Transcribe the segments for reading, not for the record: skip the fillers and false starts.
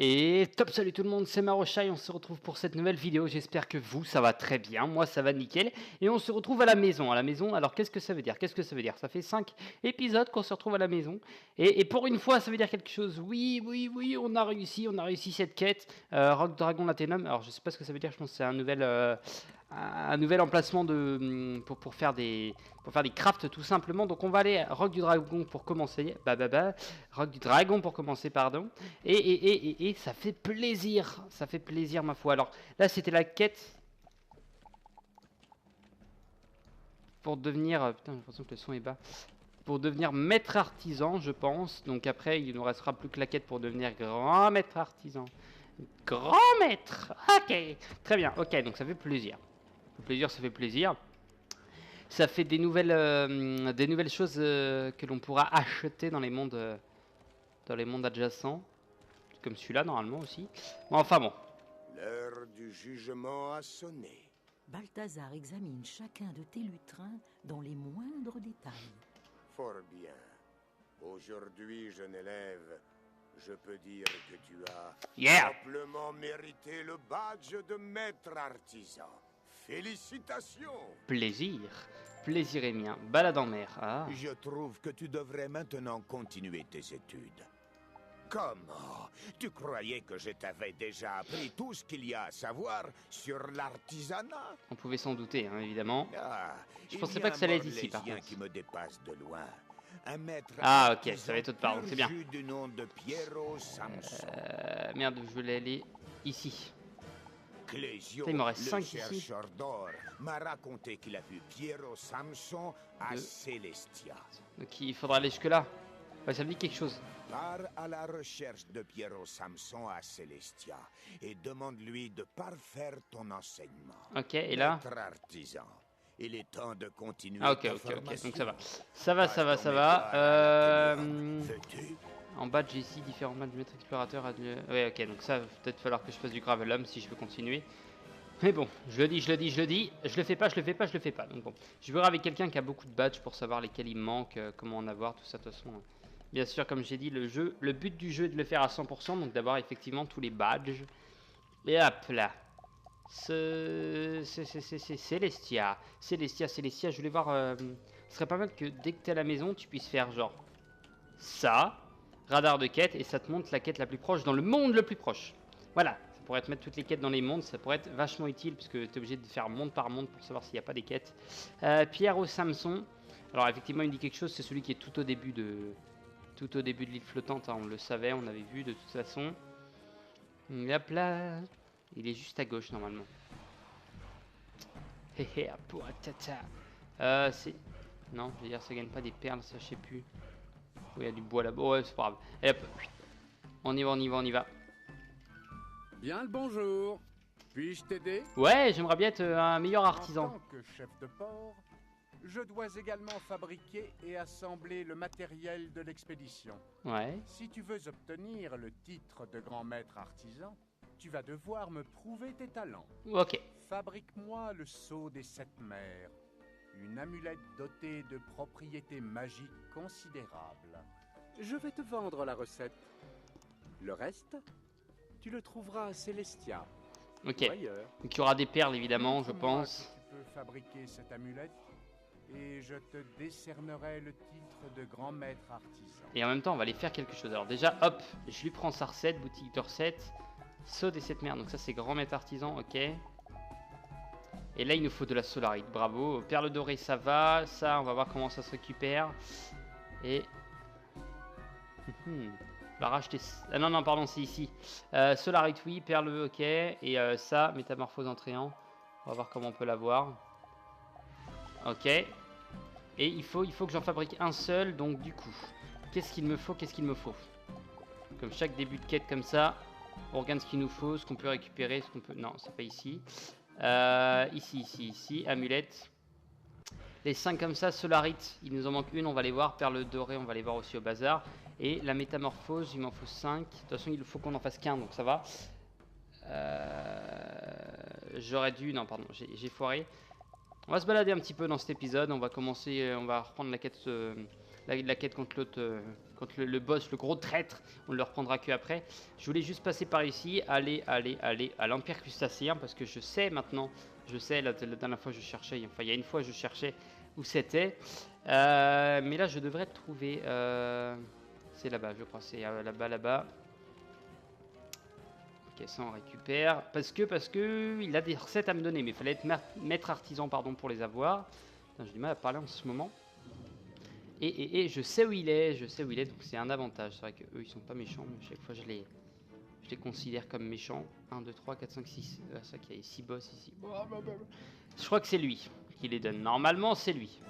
Et top, salut tout le monde, c'est Marochai, on se retrouve pour cette nouvelle vidéo, j'espère que vous, ça va très bien, moi ça va nickel, et on se retrouve à la maison, alors qu'est-ce que ça veut dire? Qu'est-ce que ça veut dire? Ça fait 5 épisodes qu'on se retrouve à la maison, et pour une fois ça veut dire quelque chose, oui, on a réussi cette quête, Rock Dragon Latinum, alors je sais pas ce que ça veut dire, je pense que c'est un nouvel emplacement pour faire des crafts tout simplement, donc on va aller à Rock du Dragon pour commencer, Rock du Dragon pour commencer, pardon. Et ça fait plaisir ma foi. Alors là c'était la quête pour devenir, putain j'ai l'impression que le son est bas, pour devenir maître artisan je pense, donc après il ne nous restera plus que la quête pour devenir grand maître artisan. Grand maître, ok, très bien, ok, donc ça fait plaisir. Ça fait plaisir. Ça fait des nouvelles choses que l'on pourra acheter dans les mondes adjacents. Comme celui-là, normalement aussi. Bon, enfin bon. L'heure du jugement a sonné. Balthazar examine chacun de tes lutrins dans les moindres détails. Fort bien. Aujourd'hui, jeune élève, je peux dire que tu as amplement mérité le badge de maître artisan. Félicitations! Plaisir. Plaisir est mien. Balade en mer. Ah. Je trouve que tu devrais maintenant continuer tes études. Comment? Tu croyais que je t'avais déjà appris tout ce qu'il y a à savoir sur l'artisanat? On pouvait s'en douter, hein, évidemment. Ah, je pensais pas que ça allait être ici, par contre. Qui me dépasse de loin. Un maître ok, ça va être autre part, donc c'est bien. Du nom de Piero Samson. Merde, je voulais aller ici. Clésio, il m'en reste 5 ici. Le chercheur d'or m'a raconté qu'il a vu Piero Samson à Celestia. Donc il faudra aller jusque-là. Ouais, ça me dit quelque chose. Pars à la recherche de Piero Samson à Celestia et demande-lui de parfaire ton enseignement. Ok, et là artisan. Il est temps de continuer. Ah ok, donc ça va. En bas j'ai ici différents matchs de maître explorateur. Ouais, ok, donc ça va peut-être falloir que je fasse du gravelum si je veux continuer. Mais bon, je le dis, je le fais pas. Donc bon, je verrai avec quelqu'un qui a beaucoup de badges pour savoir lesquels il me manque, comment en avoir, tout ça de toute façon. Bien sûr, comme j'ai dit, le but du jeu est de le faire à 100%, donc d'avoir effectivement tous les badges. Et hop là. C'est Celestia, je voulais voir, ce serait pas mal que dès que t'es à la maison, tu puisses faire genre ça, radar de quête, et ça te montre la quête la plus proche dans le monde le plus proche. Voilà, ça pourrait te mettre toutes les quêtes dans les mondes, ça pourrait être vachement utile, puisque tu es obligé de faire monde par monde pour savoir s'il n'y a pas des quêtes. Piero Samson, alors effectivement il me dit quelque chose, c'est celui qui est tout au début de l'île flottante, hein, on le savait, on avait vu de toute façon. Hop là. Il est juste à gauche normalement. Hehe, c'est... Non, je veux dire, ça gagne pas des perles, ça je sais plus. Oui, il y a du bois là-bas, ouais, c'est pas grave. Et hop, on y va. Bien le bonjour. Puis-je t'aider? Ouais, j'aimerais bien être un meilleur artisan. En tant que chef de port, je dois également fabriquer et assembler le matériel de l'expédition. Ouais. Si tu veux obtenir le titre de grand maître artisan, tu vas devoir me prouver tes talents. Ok. Fabrique-moi le sceau des 7 mers, une amulette dotée de propriétés magiques considérables. Je vais te vendre la recette. Le reste, tu le trouveras à Celestia. Ok. Donc il y aura des perles évidemment, je pense. Tu peux fabriquer cette amulette et je te décernerai le titre de grand maître artisan. Et en même temps, on va aller faire quelque chose. Alors déjà, hop, je lui prends sa recette, boutique de recettes. Saut des 7 mers, donc ça c'est grand maître artisan, ok. Et là il nous faut de la solarite, bravo. Perle dorée ça va, ça on va voir comment ça se récupère. Et... on va racheter... Ah non, pardon, c'est ici. Solarite oui, perle ok. Et ça, métamorphose en tréant. On va voir comment on peut l'avoir. Ok. Et il faut que j'en fabrique un seul, donc du coup... Qu'est-ce qu'il me faut? Comme chaque début de quête comme ça... On regarde ce qu'il nous faut, ce qu'on peut récupérer, ce qu'on peut... Non, c'est pas ici. Ici. Amulette. Les 5 comme ça, solarite, il nous en manque une, on va les voir. Perle dorée, on va les voir aussi au bazar. Et la métamorphose, il m'en faut 5. De toute façon, il faut qu'on en fasse qu'un, donc ça va. J'aurais dû... Non, pardon, j'ai foiré. On va se balader un petit peu dans cet épisode. On va commencer, on va reprendre la quête la quête contre l'autre, contre le boss, le gros traître. On le reprendra que après. Je voulais juste passer par ici, aller à l'Empire Crustacéen parce que je sais maintenant, je sais la dernière fois je cherchais, enfin il y a une fois je cherchais où c'était. Mais là je devrais le trouver. C'est là-bas, je crois, c'est là-bas. Ok, ça on récupère. Parce que il a des recettes à me donner, mais il fallait être maître artisan pardon pour les avoir. J'ai du mal à parler en ce moment. Et je sais où il est, donc c'est un avantage. C'est vrai que eux ils sont pas méchants, mais à chaque fois je les considère comme méchants. 1, 2, 3, 4, 5, 6. C'est vrai qu'il y a 6 boss ici. Je crois que c'est lui qui les donne. Normalement c'est lui.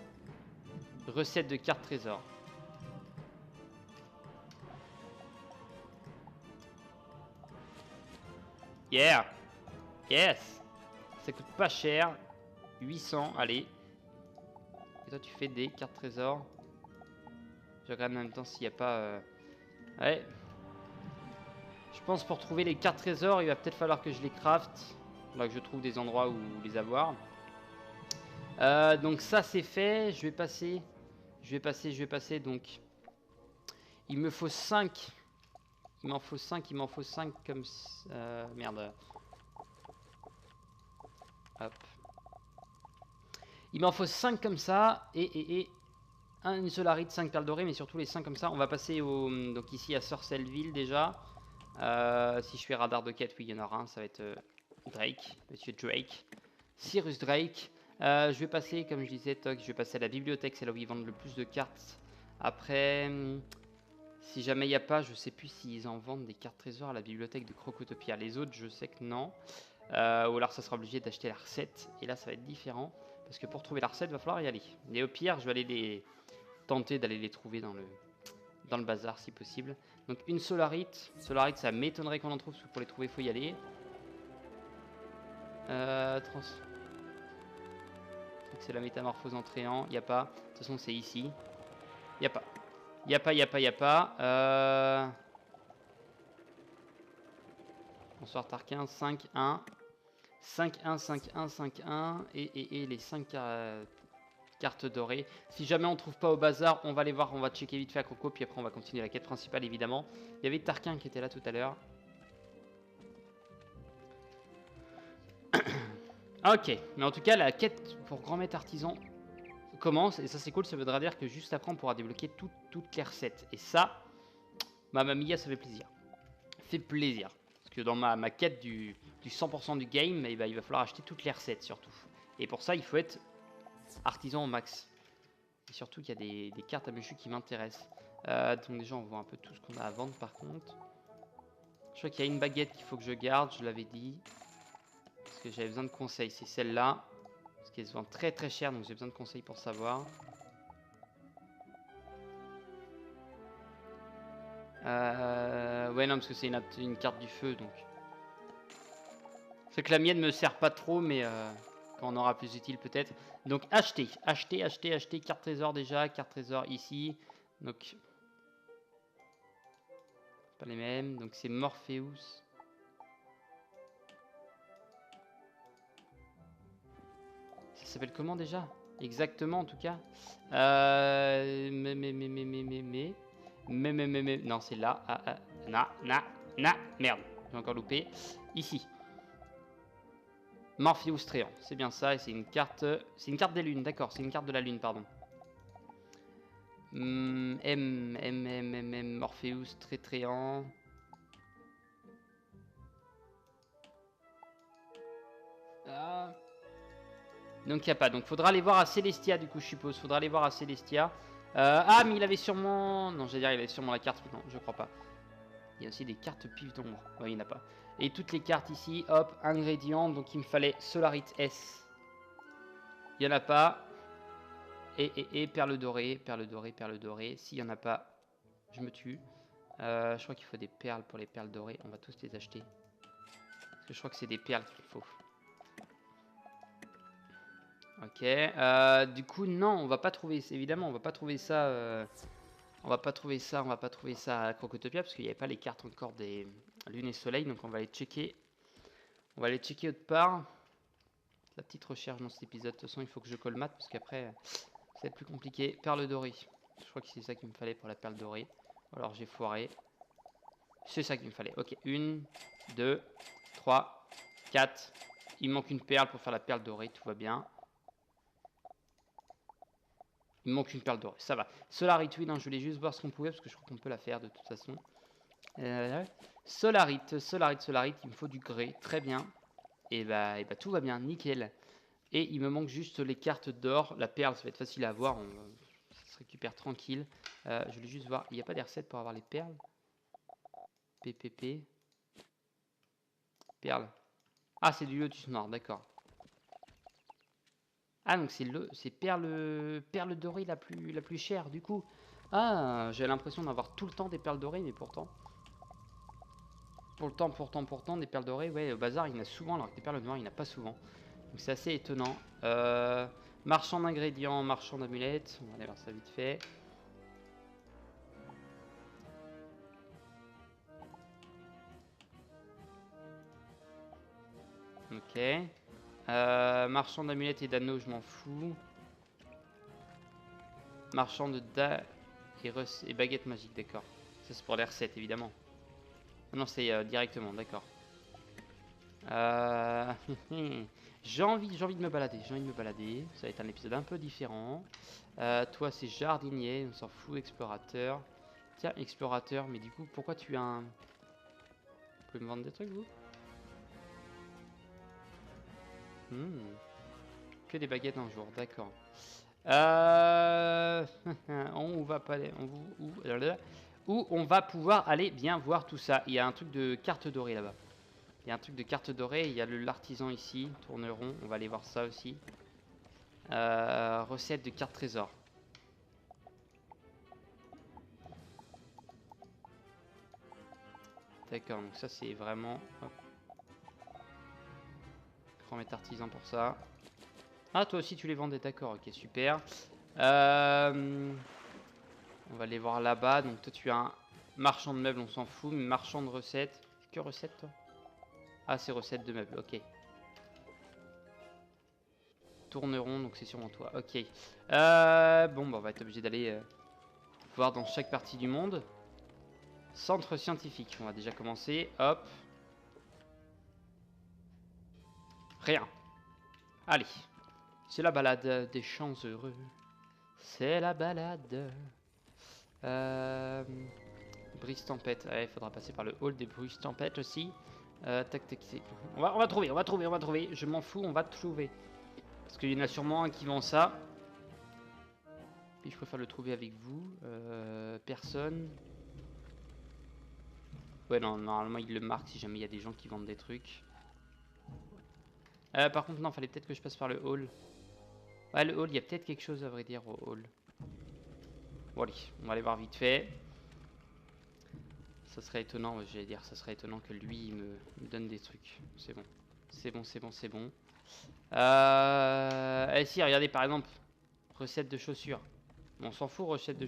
Recette de carte trésor. Yeah. Yes. Ça coûte pas cher. 800, allez. Et toi tu fais des cartes trésors. Je regarde en même temps s'il n'y a pas... Ouais. Je pense pour trouver les cartes trésors, il va peut-être falloir que je les craft. Là que je trouve des endroits où les avoir. Donc ça c'est fait. Je vais passer. Donc il me faut 5. Il m'en faut 5 comme... merde. Hop. Il m'en faut 5 comme ça. Et une solarite, 5 perles dorées. Mais surtout les 5 comme ça. On va passer donc ici à Sorcelleville déjà. Si je fais radar de quête, oui, il y en aura un. Ça va être Drake. Monsieur Drake. Cyrus Drake. Je vais passer, comme je disais, je vais passer à la bibliothèque. C'est là où ils vendent le plus de cartes. Après... Si jamais il n'y a pas, je sais plus s'ils en vendent des cartes trésors à la bibliothèque de Crocotopia. Les autres, je sais que non. Ou alors ça sera obligé d'acheter la recette. Et là, ça va être différent. Parce que pour trouver la recette, il va falloir y aller. Et au pire, je vais aller tenter d'aller les trouver dans le bazar si possible. Donc une solarite. Solarite, ça m'étonnerait qu'on en trouve. Parce que pour les trouver, il faut y aller. C'est la métamorphose en tréant. Il n'y a pas. De toute façon, c'est ici. Il n'y a pas. Il n'y a pas. Bonsoir Tarquin, 5-1. 5-1, 5-1, 5-1. Et les 5 cartes dorées. Si jamais on ne trouve pas au bazar, on va aller voir, on va checker vite fait à Croco. Puis après, on va continuer la quête principale, évidemment. Il y avait Tarquin qui était là tout à l'heure. Ok, mais en tout cas, la quête pour Grand Maître Artisan commence. Et ça, c'est cool. Ça voudra dire que juste après, on pourra débloquer toutes les recettes. Et ça, Mamma Mia, ça fait plaisir. Fait plaisir. Parce que dans ma quête du 100% du game, eh ben, il va falloir acheter toutes les recettes surtout. Et pour ça, il faut être artisan au max. Et surtout qu'il y a des cartes à monsieur qui m'intéressent. Donc déjà, on voit un peu tout ce qu'on a à vendre par contre. Je crois qu'il y a une baguette qu'il faut que je garde, je l'avais dit. Parce que j'avais besoin de conseils, c'est celle-là. Parce qu'elle se vend très très cher, donc j'ai besoin de conseils pour savoir. Ouais non parce que c'est une carte du feu donc. C'est que la mienne me sert pas trop mais quand on aura plus utile peut-être. Donc acheter, carte trésor déjà, carte trésor ici. Donc pas les mêmes, donc c'est Morpheus. Ça s'appelle comment déjà? Exactement en tout cas. Mais non c'est là. Merde, j'ai encore loupé. Ici. Morpheus Tréant, c'est bien ça, et c'est une carte des lunes, d'accord, c'est une carte de la lune, pardon. Morpheus Tréant. Ah. Donc il n'y a pas, donc faudra aller voir à Célestia du coup je suppose, faudra aller voir à Célestia. Ah mais il avait sûrement, non j'allais dire il avait sûrement la carte, non je crois pas. Il y a aussi des cartes pif d'ombre, ouais il n'y en a pas. Et toutes les cartes ici, hop, ingrédients, donc il me fallait Solarite S. Il n'y en a pas. Et perle dorée, s'il n'y en a pas, je me tue. Je crois qu'il faut des perles pour les perles dorées, on va tous les acheter. Parce que je crois que c'est des perles qu'il faut. Ok, du coup non, on va pas trouver, évidemment, on va pas trouver ça... On va pas trouver ça à Crocotopia parce qu'il n'y avait pas les cartes encore des lunes et soleil, donc on va aller checker. On va aller checker autre part. La petite recherche dans cet épisode, de toute façon il faut que je colmate parce qu'après ça va être plus compliqué. Perle dorée. Je crois que c'est ça qu'il me fallait pour la perle dorée. Alors j'ai foiré. C'est ça qu'il me fallait. Ok, 1, 2, 3, 4. Il me manque une perle pour faire la perle dorée, tout va bien. Il me manque une perle dorée, ça va. Solarite, oui, non, je voulais juste voir ce qu'on pouvait, parce que je crois qu'on peut la faire de toute façon. Solarite, il me faut du grès, très bien. Et bah tout va bien, nickel. Et il me manque juste les cartes d'or. La perle, ça va être facile à avoir, ça se récupère tranquille. Je voulais juste voir, il n'y a pas des recettes pour avoir les perles? PPP. Perle. Ah, c'est du lotus noir, d'accord. Ah, donc c'est perle dorée la plus chère, du coup. Ah, j'ai l'impression d'avoir tout le temps des perles dorées, mais pourtant... Pourtant, des perles dorées, ouais, au bazar, il y en a souvent, alors que des perles noires, il n'y en a pas souvent. Donc c'est assez étonnant. Marchand d'ingrédients, marchand d'amulettes. On va aller voir ça vite fait. Ok. Marchand d'amulettes et d'anneaux, je m'en fous. Marchand de da et baguettes magiques, d'accord. Ça c'est pour les recettes, évidemment. Ah non, c'est directement, d'accord. J'ai envie de me balader, Ça va être un épisode un peu différent. Toi, c'est jardinier, on s'en fout, explorateur. Tiens, explorateur, mais du coup, pourquoi tu as un... Vous pouvez me vendre des trucs, vous? Que des baguettes un jour, d'accord. On va pas aller... Où on va pouvoir aller bien voir tout ça. Il y a un truc de carte dorée là-bas. Il y a un truc de carte dorée, il y a l'artisan ici, tourneron, on va aller voir ça aussi. Recette de carte trésor. D'accord, donc ça c'est vraiment... Hop. Grand mettre artisan pour ça. Ah, toi aussi tu les vendais, d'accord, ok, super. On va aller voir là-bas, donc toi tu as un marchand de meubles, on s'en fout, mais marchand de recettes. Que recettes toi? Ah, c'est recettes de meubles, ok. Tourneron, donc c'est sûrement toi, ok. Bon, bah, on va être obligé d'aller voir dans chaque partie du monde. Centre scientifique, on va déjà commencer, hop. Rien. Allez, c'est la balade des champs heureux. C'est la balade. Brise tempête, il faudra passer par le hall des brises tempête aussi. Tac, tac, on va trouver. Je m'en fous, on va trouver. Parce qu'il y en a sûrement un qui vend ça. Puis je préfère le trouver avec vous. Personne. Ouais, non, normalement il le marque si jamais il y a des gens qui vendent des trucs. Par contre, non, fallait peut-être que je passe par le hall. Ouais, le hall, il y a peut-être quelque chose à vrai dire au hall. Bon, allez, on va aller voir vite fait. Ça serait étonnant, j'allais dire, ça serait étonnant que lui il me donne des trucs. C'est bon. C'est bon. Et si, regardez par exemple, recette de chaussures. Bon, on s'en fout, recette de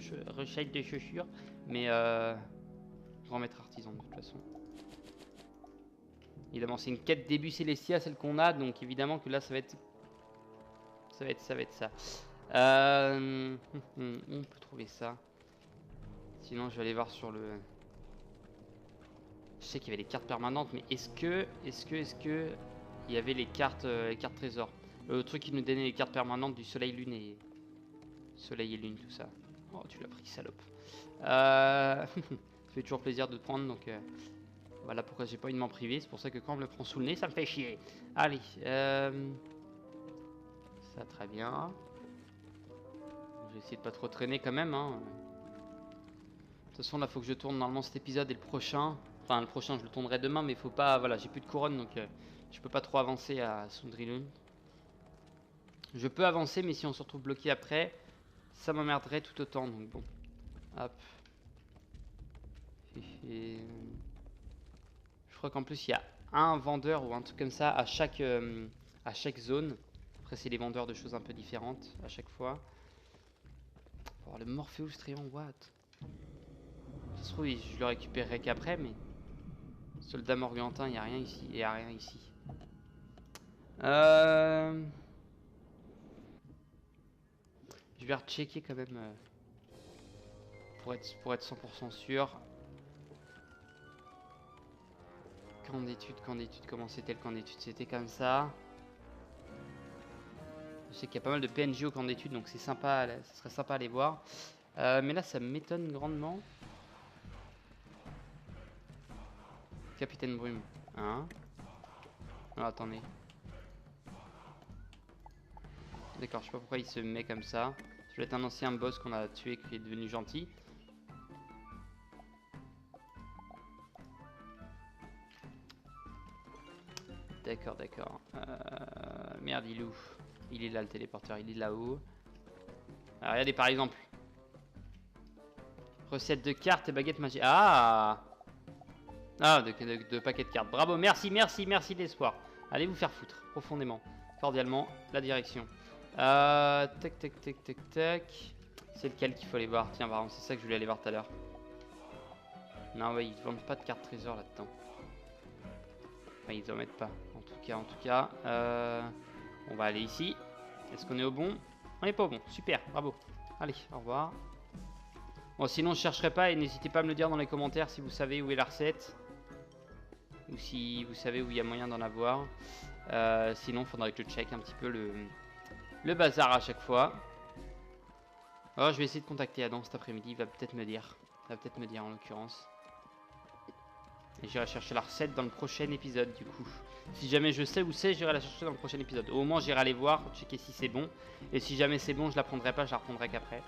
chaussures. Mais grand maître artisan de toute façon. Évidemment, c'est une quête début Célestia, celle qu'on a, donc évidemment que là ça va être ça. On peut trouver ça. Sinon, je vais aller voir sur le... Je sais qu'il y avait les cartes permanentes, mais est-ce que il y avait les cartes trésors? Le truc qui nous donnait les cartes permanentes du soleil, lune et... Soleil et lune, tout ça. Oh, tu l'as pris, salope. Ça fait toujours plaisir de te prendre, donc... Voilà pourquoi j'ai pas envie de m'en priver. C'est pour ça que quand on me le prend sous le nez, ça me fait chier. Allez. Ça, très bien. Je vais essayer de pas trop traîner quand même. Hein. De toute façon, là, faut que je tourne normalement cet épisode et le prochain. Enfin, le prochain, je le tournerai demain, mais faut pas... Voilà, j'ai plus de couronne, donc je peux pas trop avancer à Sundrilun. Je peux avancer, mais si on se retrouve bloqué après, ça m'emmerderait tout autant. Donc bon. Hop. Et... Je crois qu'en plus, il y a un vendeur ou un truc comme ça à chaque zone. Après, c'est les vendeurs de choses un peu différentes à chaque fois. Oh, le Morpheus Trion, what? Ça se trouve, je le récupérerai qu'après, mais... Soldat Morgantin, il n'y a rien ici. Il n'y a rien ici. Je vais rechecker quand même. pour être 100% sûr. Camp d'études, comment c'était le camp d'études? C'était comme ça. Je sais qu'il y a pas mal de PNJ au camp d'études, donc c'est sympa, ça serait sympa à aller voir. Mais là, ça m'étonne grandement. Capitaine Brume. Hein? Ah, attendez. D'accord, je sais pas pourquoi il se met comme ça. Ça doit être un ancien boss qu'on a tué qui est devenu gentil. D'accord, d'accord. Merde, il est où? Il est là le téléporteur, il est là-haut. Alors regardez par exemple. Recette de cartes et baguette magique. Ah! Ah, de paquets de cartes. Bravo, merci, merci, merci d'espoir. Allez vous faire foutre, profondément. Cordialement, la direction. Tac, tac, tac, tac, tac. C'est lequel qu'il faut aller voir? Tiens, pardon, c'est ça que je voulais aller voir tout à l'heure. Non, ouais, ils vendent pas de cartes trésor là-dedans. Enfin, ils en mettent pas. En tout cas, on va aller ici. Est-ce qu'on est au bon? On n'est pas au bon. Super, bravo. Allez, au revoir. Bon, sinon, je chercherai pas et n'hésitez pas à me le dire dans les commentaires si vous savez où est la recette. Ou si vous savez où il y a moyen d'en avoir. Sinon, il faudrait que je check un petit peu le bazar à chaque fois. Alors, je vais essayer de contacter Adam cet après-midi. Il va peut-être me dire. Il va peut-être me dire en l'occurrence. Et j'irai chercher la recette dans le prochain épisode du coup. Si jamais je sais où c'est, j'irai la chercher dans le prochain épisode. Au moment, j'irai aller voir, checker si c'est bon. Et si jamais c'est bon, je la prendrai pas, je la reprendrai qu'après.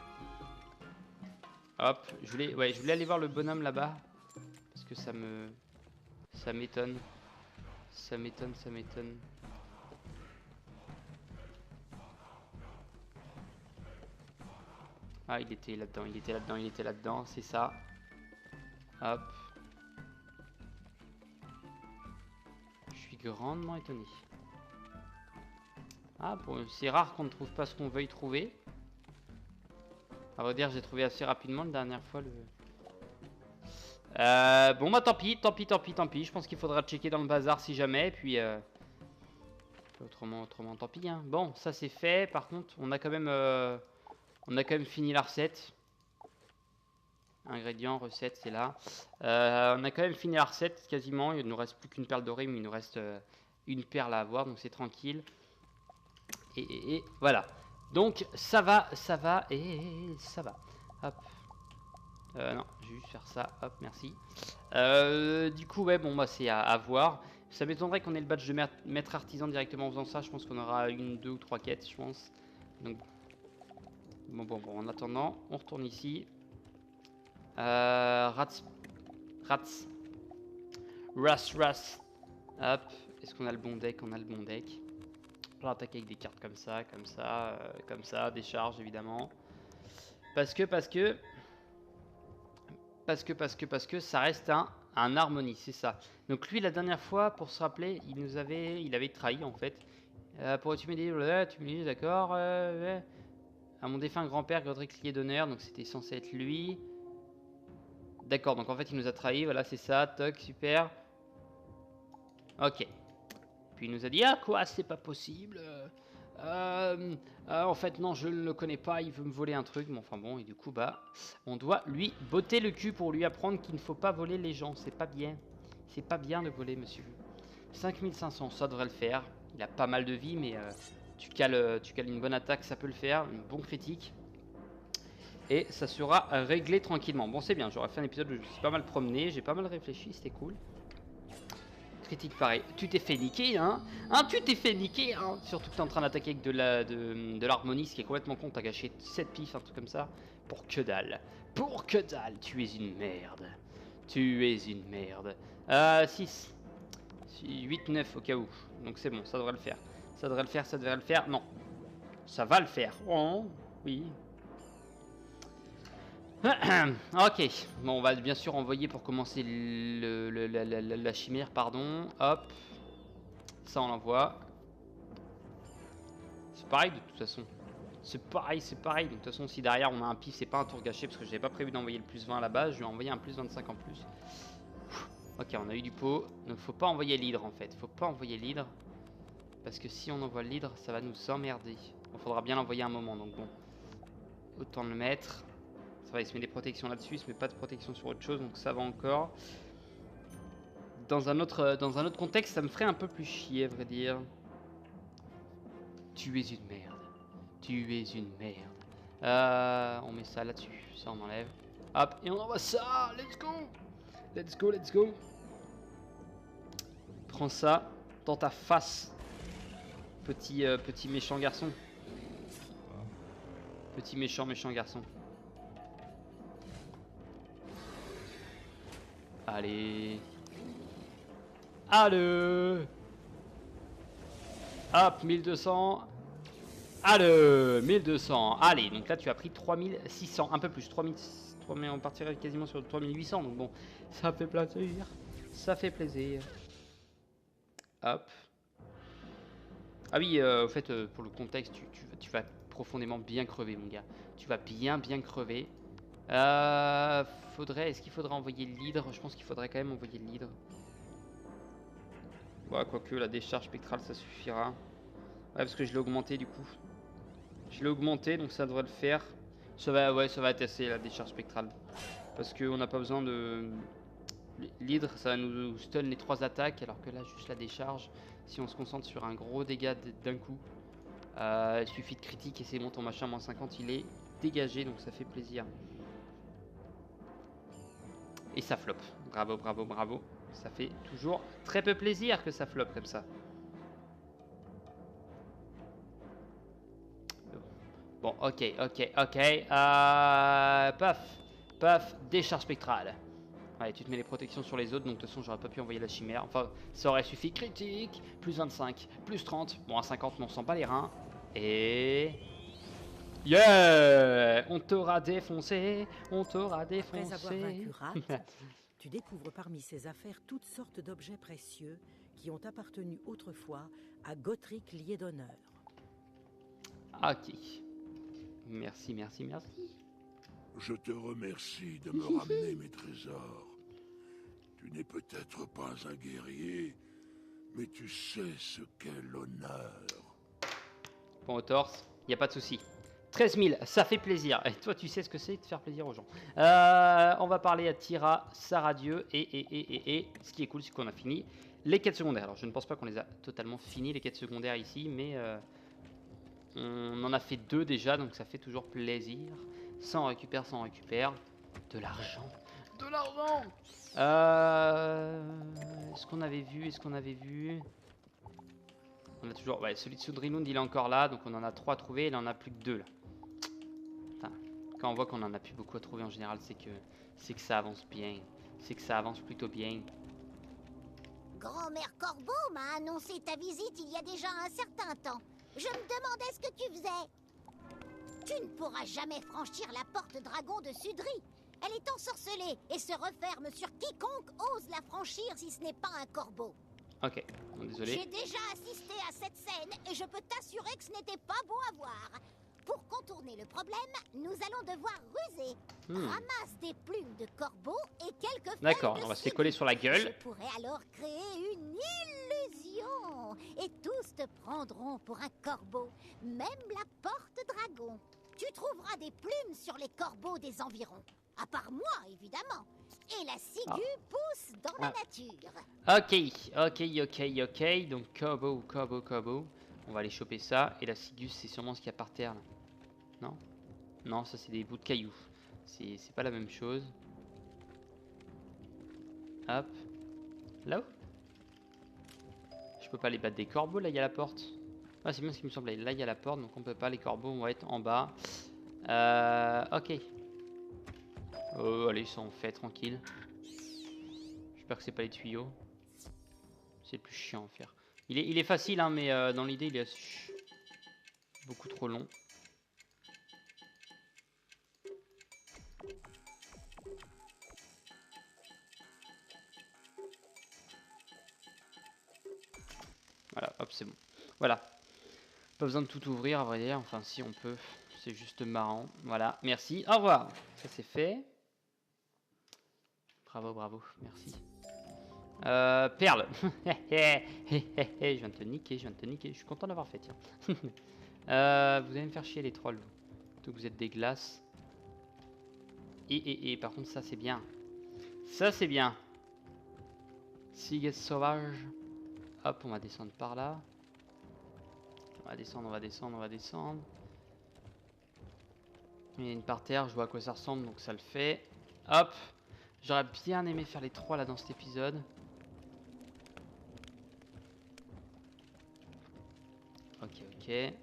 Hop, je voulais aller voir le bonhomme là-bas. Parce que ça m'étonne. Ça m'étonne. Ah, il était là-dedans, c'est ça. Hop. Je suis grandement étonné. Ah, bon, c'est rare qu'on ne trouve pas ce qu'on veuille trouver. À vrai dire, j'ai trouvé assez rapidement la dernière fois le... bon bah tant pis. Je pense qu'il faudra checker dans le bazar si jamais. Et puis autrement tant pis. Hein. Bon, ça c'est fait. Par contre, on a quand même fini la recette. Ingrédients, recette, c'est là. On a quand même fini la recette quasiment. Il ne nous reste plus qu'une perle dorée, mais il nous reste une perle à avoir, donc c'est tranquille. Et voilà. Donc ça va. Hop. Non, je vais juste faire ça. Hop, merci. Du coup, ouais, bon, bah c'est à voir. Ça m'étonnerait qu'on ait le badge de maître artisan directement en faisant ça. Je pense qu'on aura une, 2 ou 3 quêtes, je pense. Donc, bon, en attendant, on retourne ici. Rats. Hop. Est-ce qu'on a le bon deck? On a le bon deck. On va attaquer avec des cartes comme ça, des charges évidemment. Parce que ça reste un harmonie, c'est ça. Donc lui la dernière fois, pour se rappeler, il avait trahi en fait. Pourrais-tu m'aider? Tu me dis d'accord. À mon défunt grand-père Godric Lié d'honneur, donc c'était censé être lui. D'accord, donc en fait il nous a trahi, voilà c'est ça, toc, super. Ok. Puis il nous a dit, ah quoi, c'est pas possible. En fait non, je ne le connais pas, il veut me voler un truc. Mais enfin bon, et du coup bah, on doit lui botter le cul pour lui apprendre qu'il ne faut pas voler les gens. C'est pas bien. C'est pas bien de voler, monsieur. 5500, ça devrait le faire. Il a pas mal de vie, mais tu cales une bonne attaque, ça peut le faire. Une bonne critique. Et ça sera réglé tranquillement. Bon, c'est bien, j'aurais fait un épisode où je me suis pas mal promené, j'ai pas mal réfléchi, c'était cool. Critique pareil. Tu t'es fait niquer, hein? Tu t'es fait niquer, hein? Surtout que t'es en train d'attaquer avec de l'harmonie, ce qui est complètement con. T'as gâché 7 pifs, un truc comme ça. Pour que dalle. Pour que dalle. Tu es une merde. Tu es une merde. 6. 8, 9 au cas où. Donc c'est bon, ça devrait le faire. Ça devrait le faire. Non. Ça va le faire. Oh, oui. Ok, bon, on va bien sûr envoyer pour commencer la chimère, pardon. Hop, ça on l'envoie. C'est pareil de toute façon. C'est pareil. De toute façon, si derrière on a un pif, c'est pas un tour gâché parce que j'avais pas prévu d'envoyer le plus 20 à la base. Je lui ai envoyé un plus 25 en plus. Ok, on a eu du pot. Donc faut pas envoyer l'hydre en fait. Faut pas envoyer l'hydre. Parce que si on envoie l'hydre, ça va nous emmerder. Il faudra bien l'envoyer un moment, donc bon. Autant le mettre. Ça va, il se met des protections là-dessus, il se met pas de protection sur autre chose, donc ça va encore. Dans un autre contexte, ça me ferait un peu plus chier, à vrai dire. Tu es une merde. Tu es une merde. On met ça là-dessus, ça on enlève. Hop, et on envoie ça. Let's go. Let's go, let's go. Prends ça dans ta face. Petit méchant garçon. Petit méchant garçon. Allez. Allez. Hop, 1200. Allez, 1200. Allez, donc là tu as pris 3600, un peu plus. 3000, on partirait quasiment sur 3800. Donc bon, ça fait plaisir. Ça fait plaisir. Hop. Ah oui, au fait, pour le contexte, tu vas profondément bien crever, mon gars. Tu vas bien crever. Est-ce qu'il faudrait envoyer l'hydre? Je pense qu'il faudrait quand même envoyer l'hydre. Ouais, quoique la décharge spectrale, ça suffira. Ouais, parce que je l'ai augmenté du coup. Je l'ai augmenté, donc ça devrait le faire. Ça va être assez la décharge spectrale. Parce qu'on n'a pas besoin de... L'hydre, ça va nous stun les 3 attaques, alors que là, juste la décharge, si on se concentre sur un gros dégât d'un coup, il suffit de critique et c'est bon, ton machin moins 50, il est dégagé, donc ça fait plaisir. Et ça flop. Bravo, bravo, bravo. Ça fait toujours très peu plaisir que ça flop comme ça. Bon, ok. Paf, décharge spectrale. Ouais, tu te mets les protections sur les autres, donc de toute façon j'aurais pas pu envoyer la chimère. Enfin, ça aurait suffi. Critique, plus 25, plus 30. Bon, à 50, mais on sent pas les reins. Et... Yeah! On t'aura défoncé, Après avoir vaincu Rat, tu découvres parmi ses affaires toutes sortes d'objets précieux qui ont appartenu autrefois à Gotrek lié d'honneur. Ok. Merci. Je te remercie de me ramener mes trésors. Tu n'es peut-être pas un guerrier, mais tu sais ce qu'est l'honneur. Bon, au torse, y a pas de souci. 13 000, ça fait plaisir. Et toi, tu sais ce que c'est de faire plaisir aux gens. On va parler à Tira, Saradieu, et ce qui est cool, c'est qu'on a fini les quêtes secondaires. Alors, je ne pense pas qu'on les a totalement fini, les quêtes secondaires ici, mais on en a fait 2 déjà, donc ça fait toujours plaisir. Ça, on récupère. De l'argent. Est-ce qu'on avait vu On a toujours... Ouais, celui de Sudrinund, il est encore là, donc on en a 3 à trouver, il en a plus que 2 là. Putain. Quand on voit qu'on en a plus beaucoup à trouver en général, c'est que ça avance bien. C'est que ça avance plutôt bien. Grand-mère Corbeau m'a annoncé ta visite il y a déjà un certain temps. Je me demandais ce que tu faisais. Tu ne pourras jamais franchir la porte dragon de Sudri. Elle est ensorcelée et se referme sur quiconque ose la franchir si ce n'est pas un corbeau. Ok, bon, désolé. J'ai déjà assisté à cette scène et je peux t'assurer que ce n'était pas beau à voir. Pour contourner le problème, nous allons devoir ruser. Ramasse des plumes de corbeau et quelques feuilles. D'accord, on va se les coller sur la gueule. Je pourrais alors créer une illusion et tous te prendront pour un corbeau, même la porte dragon. Tu trouveras des plumes sur les corbeaux des environs. À part moi, évidemment. Et la ciguë pousse dans la nature. Ok. Donc, corbeau. On va aller choper ça. Et la ciguë, c'est sûrement ce qu'il y a par terre là. Non? Non, ça c'est des bouts de cailloux. C'est pas la même chose. Hop. Là-haut? Je peux pas les battre des corbeaux, là il y a la porte. Ah, c'est bien ce qui me semblait. Là il y a la porte, donc on peut pas. Les corbeaux vont être en bas. Ok. Oh, allez, ça on fait tranquille. J'espère que c'est pas les tuyaux. C'est plus chiant à faire. Il est facile, hein, mais dans l'idée, il est beaucoup trop long. Voilà, hop, c'est bon. Voilà. Pas besoin de tout ouvrir, à vrai dire. Enfin, si on peut. C'est juste marrant. Voilà, merci. Au revoir. Ça, c'est fait. Bravo, merci. Perle. Je viens de te niquer, Je suis content d'avoir fait, tiens. Vous allez me faire chier les trolls. Plutôt que vous êtes des glaces. Et par contre, ça c'est bien. Ça c'est bien. Ciguette sauvage. Hop, on va descendre par là. On va descendre, on va descendre, on va descendre. Il y a une par terre, je vois à quoi ça ressemble, donc ça le fait. Hop. J'aurais bien aimé faire les 3 là dans cet épisode. Ok, ok.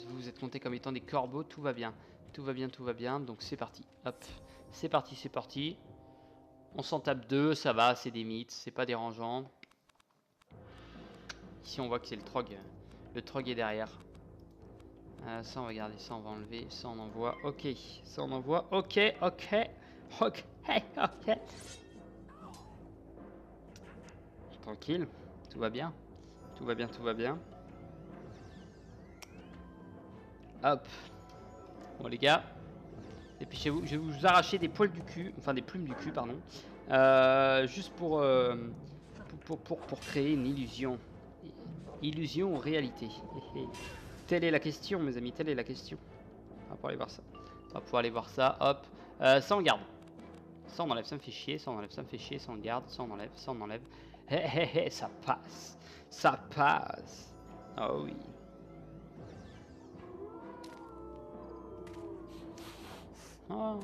Vous êtes comptés comme étant des corbeaux, tout va bien. Tout va bien, tout va bien, donc c'est parti. Hop, c'est parti, c'est parti. On s'en tape 2, ça va, c'est des mythes, c'est pas dérangeant. Ici on voit que c'est le trog. Le trog est derrière. Ça on va garder, ça on va enlever, ça on envoie, ok. Ça on envoie, ok, ok. Ok, ok. Tranquille, tout va bien. Tout va bien, tout va bien. Hop. Bon les gars. Et puis je vais vous arracher des poils du cul. Enfin des plumes du cul, pardon. Juste pour créer une illusion. Illusion ou réalité. Telle est la question mes amis, telle est la question. On va pouvoir aller voir ça. On va pouvoir aller voir ça, hop. Ça on garde. Ça on enlève, ça me fait chier. Ça on enlève, ça me fait chier. Ça on garde, ça on enlève, ça on enlève. Hé hé hé, ça passe. Ça passe. Oh oui. Oh.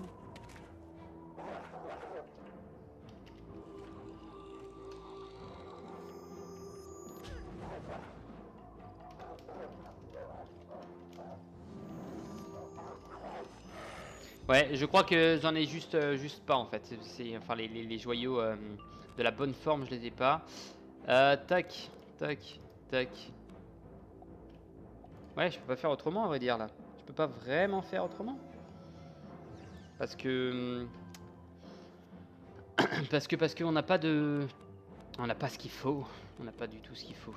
Ouais, je crois que j'en ai juste pas en fait. Enfin les joyaux de la bonne forme, je les ai pas. Tac, tac, tac. Ouais, je peux pas faire autrement à vrai dire là. Je peux pas vraiment faire autrement. Parce que parce qu'on n'a pas de, on n'a pas ce qu'il faut. On n'a pas du tout ce qu'il faut.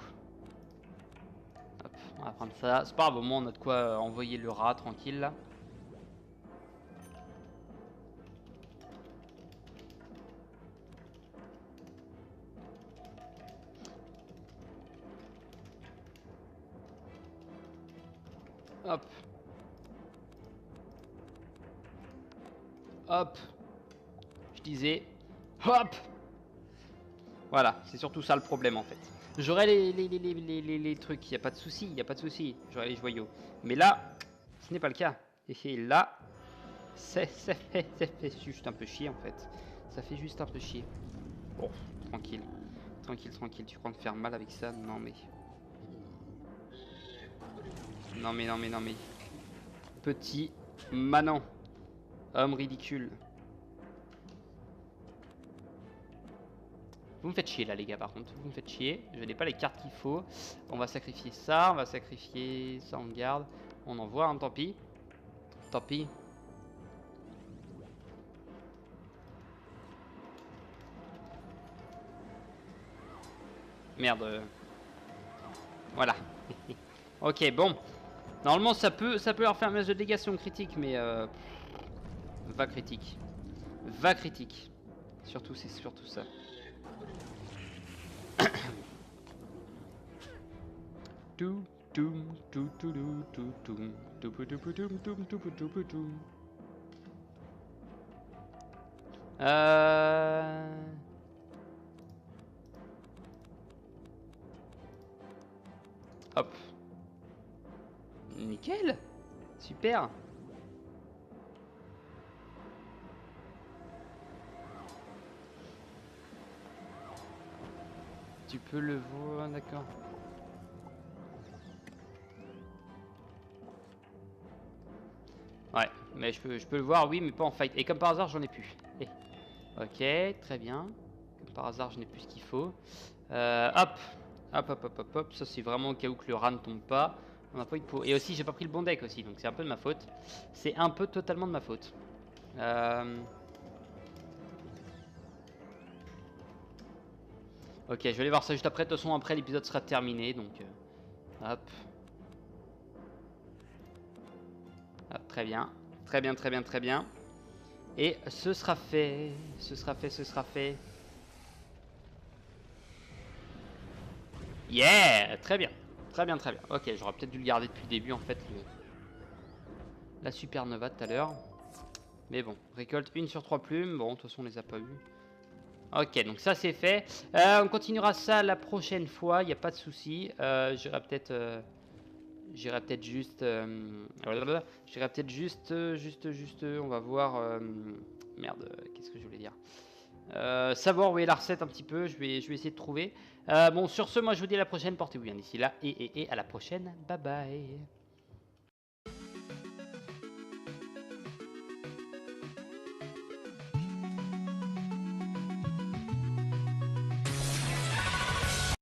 Hop, on va prendre ça. C'est pas grave, au moins on a de quoi envoyer le rat tranquille là. Hop. Hop. Je disais. Hop. Voilà, c'est surtout ça le problème en fait. J'aurais les trucs, il n'y a pas de souci, il n'y a pas de souci. J'aurais les joyaux. Mais là, ce n'est pas le cas. Et là, ça fait juste un peu chier en fait. Ça fait juste un peu chier. Bon, tranquille. Tranquille, tranquille. Tu crois me faire mal avec ça? Non mais... Non mais, non mais, non mais... Petit manant. Homme ridicule. Vous me faites chier là les gars par contre, vous me faites chier, je n'ai pas les cartes qu'il faut. On va sacrifier ça, on va sacrifier ça, on garde. On envoie, hein, tant pis. Tant pis. Merde. Voilà. Ok, bon. Normalement ça peut leur faire un masse de dégâts si on critique, mais va critique. Va critique. Surtout, c'est surtout ça. Hop. Nickel. Super. Tu peux le voir, d'accord. Ouais, mais je peux le voir, oui, mais pas en fight. Et comme par hasard, j'en ai plus. Et... Ok, très bien. Comme par hasard, je n'ai plus ce qu'il faut. Hop. Hop, hop, hop, hop, hop. Ça, c'est vraiment au cas où que le rat ne tombe pas. On n'a pas eu de peau. Et aussi, j'ai pas pris le bon deck aussi, donc c'est un peu de ma faute. C'est un peu totalement de ma faute. Ok, je vais aller voir ça juste après. De toute façon, après, l'épisode sera terminé, donc... Hop. Ah, très bien. Très bien, très bien, très bien. Et ce sera fait. Ce sera fait, ce sera fait. Yeah! Très bien. Très bien, très bien. Ok, j'aurais peut-être dû le garder depuis le début, en fait. la supernova tout à l'heure. Mais bon, récolte 1 sur 3 plumes. Bon, de toute façon, on les a pas eu. Ok, donc ça c'est fait. On continuera ça la prochaine fois, il n'y a pas de souci. J'irai peut-être juste... J'irai peut-être juste... On va voir... merde, qu'est-ce que je voulais dire, savoir où est la recette un petit peu. Je vais essayer de trouver. Bon, sur ce, moi je vous dis à la prochaine. Portez-vous bien d'ici là. Et à la prochaine. Bye bye.